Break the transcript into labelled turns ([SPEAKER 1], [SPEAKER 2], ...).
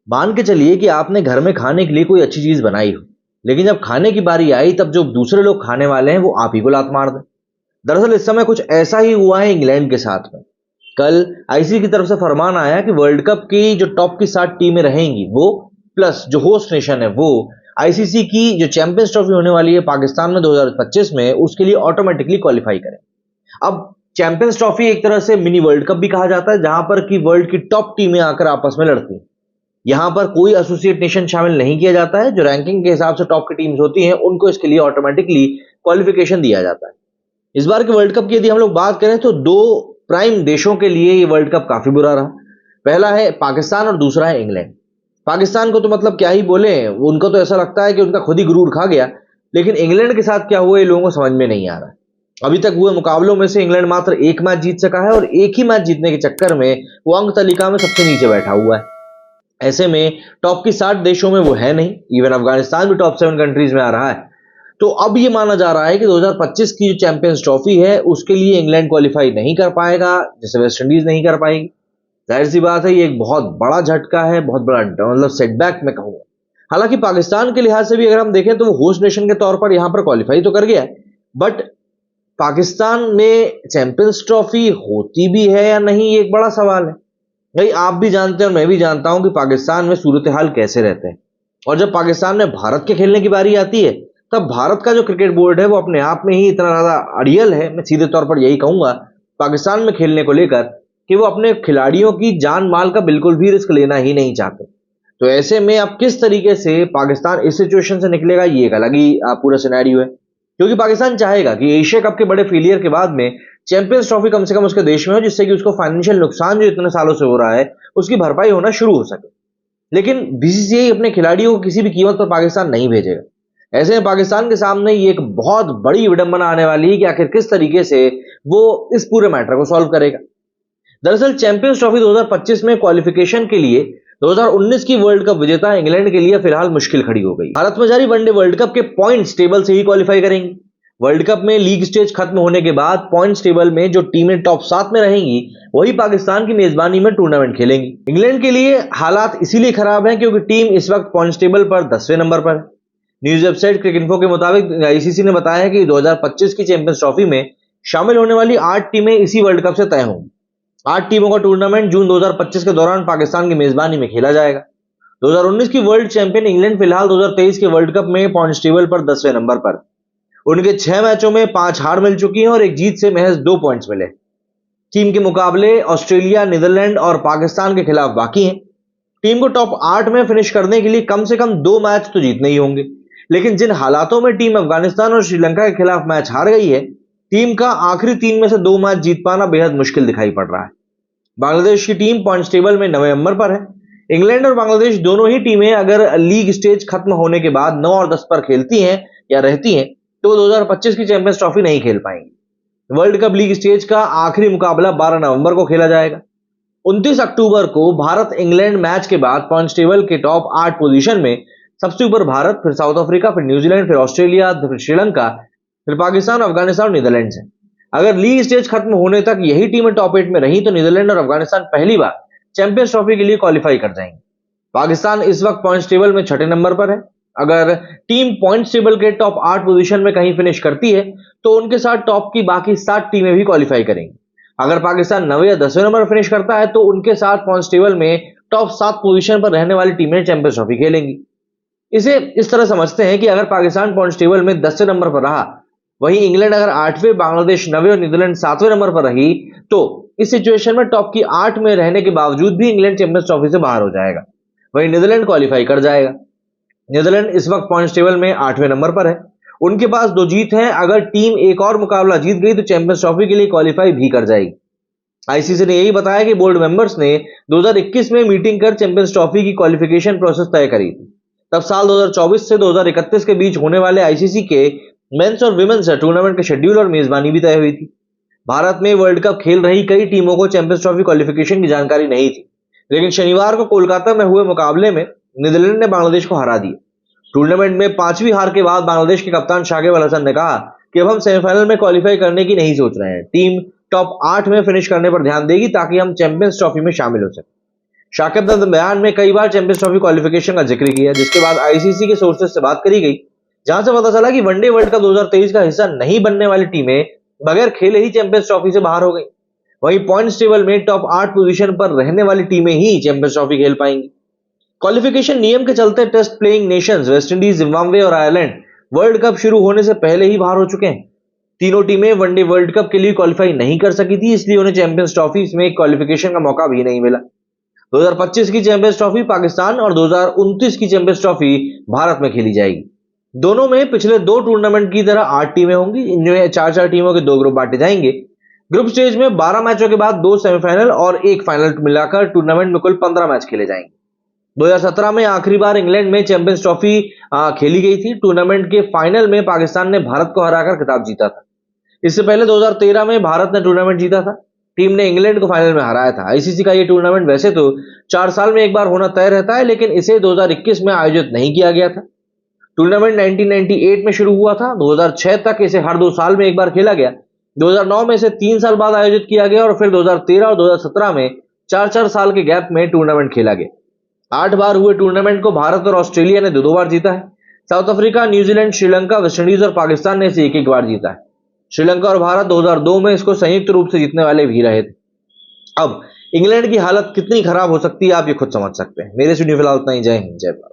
[SPEAKER 1] मान के चलिए कि आपने घर में खाने के लिए कोई अच्छी चीज बनाई हो, लेकिन जब खाने की बारी आई तब जो दूसरे लोग खाने वाले हैं वो आप ही को लात मार दें। दरअसल इस समय कुछ ऐसा ही हुआ है इंग्लैंड के साथ में। कल आईसीसी की तरफ से फरमान आया कि वर्ल्ड कप की जो टॉप की 7 टीमें रहेंगी वो, प्लस जो होस्ट नेशन है वो, आईसीसी की जो चैंपियंस ट्रॉफी होने वाली है पाकिस्तान में 2025 में, उसके लिए ऑटोमेटिकली क्वालिफाई करें। अब चैंपियंस ट्रॉफी एक तरह से मिनी वर्ल्ड कप भी कहा जाता है, जहां पर की वर्ल्ड की टॉप टीमें आकर आपस में लड़ती हैं। यहां पर कोई एसोसिएट नेशन शामिल नहीं किया जाता है। जो रैंकिंग के हिसाब से टॉप की टीम्स होती हैं उनको इसके लिए ऑटोमेटिकली क्वालिफिकेशन दिया जाता है। इस बार के वर्ल्ड कप की यदि हम लोग बात करें तो दो प्राइम देशों के लिए ये वर्ल्ड कप काफी बुरा रहा। पहला है पाकिस्तान और दूसरा है इंग्लैंड। पाकिस्तान को तो मतलब क्या ही बोले, उनको तो ऐसा लगता है कि उनका खुद ही गुरूर खा गया। लेकिन इंग्लैंड के साथ क्या हुआ ये लोगों को समझ में नहीं आ रहा है। अभी तक हुए मुकाबलों में से इंग्लैंड मात्र एक मैच जीत सका है और एक ही मैच जीतने के चक्कर में वो अंक तालिका में सबसे नीचे बैठा हुआ है। ऐसे में टॉप की 60 देशों में वो है नहीं। इवन अफगानिस्तान भी टॉप 7 कंट्रीज में आ रहा है। तो अब ये माना जा रहा है कि 2025 की जो चैंपियंस ट्रॉफी है उसके लिए इंग्लैंड क्वालिफाई नहीं कर पाएगा, जैसे वेस्ट इंडीज नहीं कर पाएगी। जाहिर सी बात है ये एक बहुत बड़ा झटका है, बहुत बड़ा मतलब सेटबैक मैं कहूंगा। हालांकि पाकिस्तान के लिहाज से भी अगर हम देखें तो वो होस्ट नेशन के तौर पर यहां पर क्वालिफाई तो कर गया है, बट पाकिस्तान में चैंपियंस ट्रॉफी होती भी है या नहीं ये एक बड़ा सवाल है। भाई आप भी जानते हैं और मैं भी जानता हूं कि पाकिस्तान में सूरत हाल कैसे रहते हैं। और जब पाकिस्तान में भारत के खेलने की बारी आती है तब भारत का जो क्रिकेट बोर्ड है वो अपने आप में ही इतना ज्यादा अड़ियल है, मैं सीधे तौर पर यही कहूंगा पाकिस्तान में खेलने को लेकर, कि वो अपने खिलाड़ियों की जान माल का बिल्कुल भी रिस्क लेना ही नहीं चाहते। तो ऐसे में अब किस तरीके से पाकिस्तान इस सिचुएशन से निकलेगा ये एक अलग ही पूरा सिनेरियो है। क्योंकि पाकिस्तान चाहेगा कि एशिया कप के बड़े फेलियर के बाद में चैंपियंस ट्रॉफी कम से कम उसके देश में हो, जिससे कि उसको फाइनेंशियल नुकसान जो इतने सालों से हो रहा है उसकी भरपाई होना शुरू हो सके। लेकिन बीसीसीआई अपने खिलाड़ियों को किसी भी कीमत पर पाकिस्तान नहीं भेजेगा। ऐसे में पाकिस्तान के सामने ये एक बहुत बड़ी विडंबना आने वाली है कि आखिर किस तरीके से वो इस पूरे मैटर को सॉल्व करेगा। दरअसल चैंपियंस ट्रॉफी 2025 में क्वालिफिकेशन के लिए 2019 की वर्ल्ड कप विजेता इंग्लैंड के लिए फिलहाल मुश्किल खड़ी हो गई। भारत में जारी वनडे वर्ल्ड कप के पॉइंट्स टेबल से ही क्वालिफाई करेंगी। वर्ल्ड कप में लीग स्टेज खत्म होने के बाद पॉइंट्स टेबल में जो टीमें टॉप 7 में रहेंगी वही पाकिस्तान की मेजबानी में टूर्नामेंट खेलेंगी। इंग्लैंड के लिए हालात इसीलिए खराब हैं क्योंकि टीम इस वक्त पॉइंट्स टेबल पर 10वें नंबर पर है। न्यूज वेबसाइट क्रिकइंफो के मुताबिक आईसीसी ने बताया है कि 2025 की चैंपियंस ट्रॉफी में शामिल होने वाली 8 टीमें इसी वर्ल्ड कप से तय होंगी। 8 टीमों का टूर्नामेंट जून 2025 के दौरान पाकिस्तान की मेजबानी में खेला जाएगा। 2019 की वर्ल्ड चैंपियन इंग्लैंड फिलहाल 2023 के वर्ल्ड कप में पॉइंट्स टेबल पर 10वें नंबर पर। उनके 6 मैचों में 5 हार मिल चुकी है और एक जीत से महज 2 पॉइंट्स मिले। टीम के मुकाबले ऑस्ट्रेलिया, नीदरलैंड और पाकिस्तान के खिलाफ बाकी हैं। टीम को टॉप 8 में फिनिश करने के लिए कम से कम 2 मैच तो जीतने ही होंगे। लेकिन जिन हालातों में टीम अफगानिस्तान और श्रीलंका के खिलाफ मैच हार गई है, टीम का आखिरी 3 में से 2 मैच जीत पाना बेहद मुश्किल दिखाई पड़ रहा है। बांग्लादेश की टीम पॉइंट्स टेबल में 9वें नंबर पर है। इंग्लैंड और बांग्लादेश दोनों ही टीमें अगर लीग स्टेज खत्म होने के बाद 9 और 10 पर खेलती हैं या रहती हैं तो 2025 की चैंपियंस ट्रॉफी नहीं खेल पाएंगी। वर्ल्ड कप लीग स्टेज का आखिरी मुकाबला 12 नवंबर को खेला जाएगा। 29 अक्टूबर को भारत इंग्लैंड मैच के बाद पॉइंट्स टेबल के टॉप 8 पोजीशन में सबसे ऊपर भारत, फिर साउथ अफ्रीका, फिर न्यूजीलैंड, फिर ऑस्ट्रेलिया, फिर श्रीलंका, फिर पाकिस्तान, अफगानिस्तान और नीदरलैंड है। अगर लीग स्टेज खत्म होने तक यही टीमें टॉप 8 में रही तो नीदरलैंड और अफगानिस्तान पहली बार चैंपियंस ट्रॉफी के लिए क्वालिफाई कर जाएंगे। पाकिस्तान इस वक्त पॉइंट्स टेबल में 6ठे नंबर पर है। अगर टीम पॉइंट्स टेबल के टॉप 8 पोजीशन में कहीं फिनिश करती है तो उनके साथ टॉप की बाकी 7 टीमें भी क्वालिफाई करेंगी। अगर पाकिस्तान 9वें या 10वें नंबर फिनिश करता है तो उनके साथ पॉइंट्स टेबल में टॉप 7 पोजीशन पर रहने वाली टीमें चैंपियंस ट्रॉफी खेलेंगी। इसे इस तरह समझते हैं कि अगर पाकिस्तान पॉइंट्स टेबल में 10वें नंबर पर रहा, वहीं इंग्लैंड अगर 8वें, बांग्लादेश 9वें और नीदरलैंड 7वें नंबर पर रही, तो इस सिचुएशन में टॉप की 8 में रहने के बावजूद भी इंग्लैंड चैंपियंस ट्रॉफी से बाहर हो जाएगा, वहीं नीदरलैंड क्वालिफाई कर जाएगा। नीदरलैंड इस वक्त पॉइंट्स टेबल में 8वें नंबर पर है। उनके पास 2 जीत है। अगर टीम एक और मुकाबला जीत गई तो चैंपियंस ट्रॉफी के लिए क्वालिफाई भी कर जाएगी। आईसीसी ने यही बताया कि बोर्ड मेंबर्स ने 2021 में मीटिंग कर चैंपियंस ट्रॉफी की क्वालिफिकेशन प्रोसेस तय करी थी। तब साल 2024 से 2031 के बीच होने वाले आईसीसी के मेंस और विमेंस टूर्नामेंट के शेड्यूल और मेजबानी भी तय हुई थी। भारत में वर्ल्ड कप खेल रही कई टीमों को चैंपियंस ट्रॉफी क्वालिफिकेशन की जानकारी नहीं थी, लेकिन शनिवार को कोलकाता में हुए मुकाबले में नीदरलैंड ने बांग्लादेश को हरा दिया। टूर्नामेंट में 5वीं हार के बाद बांग्लादेश के कप्तान शाकिब अल हसन ने कहा कि अब हम सेमीफाइनल में क्वालिफाई करने की नहीं सोच रहे हैं। टीम टॉप 8 में फिनिश करने पर ध्यान देगी ताकि हम चैंपियंस ट्रॉफी में शामिल हो सके। शाकिब ने बयान में कई बार चैंपियंस ट्रॉफी क्वालिफिकेशन का जिक्र किया, जिसके बाद आईसीसी के सोर्सेज से बात करी गई, जहां से पता चला कि वनडे वर्ल्ड कप 2023 का हिस्सा नहीं बनने वाली टीमें बगैर खेले ही चैंपियंस ट्रॉफी से बाहर हो गई। वहीं पॉइंट्स टेबल में टॉप 8 पोजीशन पर रहने वाली टीमें ही चैंपियंस ट्रॉफी खेल पाएंगी। क्वालिफिकेशन नियम के चलते test playing nations West Indies, Zimbabwe और आयरलैंड वर्ल्ड कप शुरू होने से पहले ही बाहर हो चुके हैं। तीनों टीमें वनडे वर्ल्ड कप के लिए क्वालिफाई नहीं कर सकी थी, इसलिए उन्हें चैंपियंस ट्रॉफी में क्वालिफिकेशन का मौका भी नहीं मिला। 2025 की चैंपियंस ट्रॉफी पाकिस्तान और 2029 की चैंपियंस ट्रॉफी भारत में खेली जाएगी। दोनों में पिछले 2 टूर्नामेंट की तरह 8 टीमें होंगी, इनमें 4-4 टीमों के 2 ग्रुप बांटे जाएंगे। ग्रुप स्टेज में 12 मैचों के बाद 2 सेमीफाइनल और 1 फाइनल मिलाकर टूर्नामेंट में कुल 15 मैच खेले जाएंगे। 2017 में आखिरी बार इंग्लैंड में चैंपियंस ट्रॉफी खेली गई थी। टूर्नामेंट के फाइनल में पाकिस्तान ने भारत को हराकर खिताब जीता था। इससे पहले 2013 में भारत ने टूर्नामेंट जीता था। टीम ने इंग्लैंड को फाइनल में हराया था। आईसीसी का यह टूर्नामेंट वैसे तो 4 साल में एक बार होना तय रहता है, लेकिन इसे 2021 में आयोजित नहीं किया गया था। टूर्नामेंट 1998 में शुरू हुआ था। 2006 तक इसे हर 2 साल में एक बार खेला गया। 2009 में इसे 3 साल बाद आयोजित किया गया और फिर 2013 और 2017 में 4-4 साल के गैप में टूर्नामेंट खेला गया। 8 बार हुए टूर्नामेंट को भारत और ऑस्ट्रेलिया ने 2-2 बार जीता है। South Africa, New Zealand, Sri Lanka, West Indies और पाकिस्तान ने इसे 1-1 बार जीता है। श्रीलंका और भारत 2002 में इसको संयुक्त रूप से जीतने वाले भी रहे थे। अब इंग्लैंड की हालत कितनी खराब हो सकती है आप ये खुद समझ सकते हैं। मेरे से फिलहाल उतना ही। जय हिंद, जय भारत।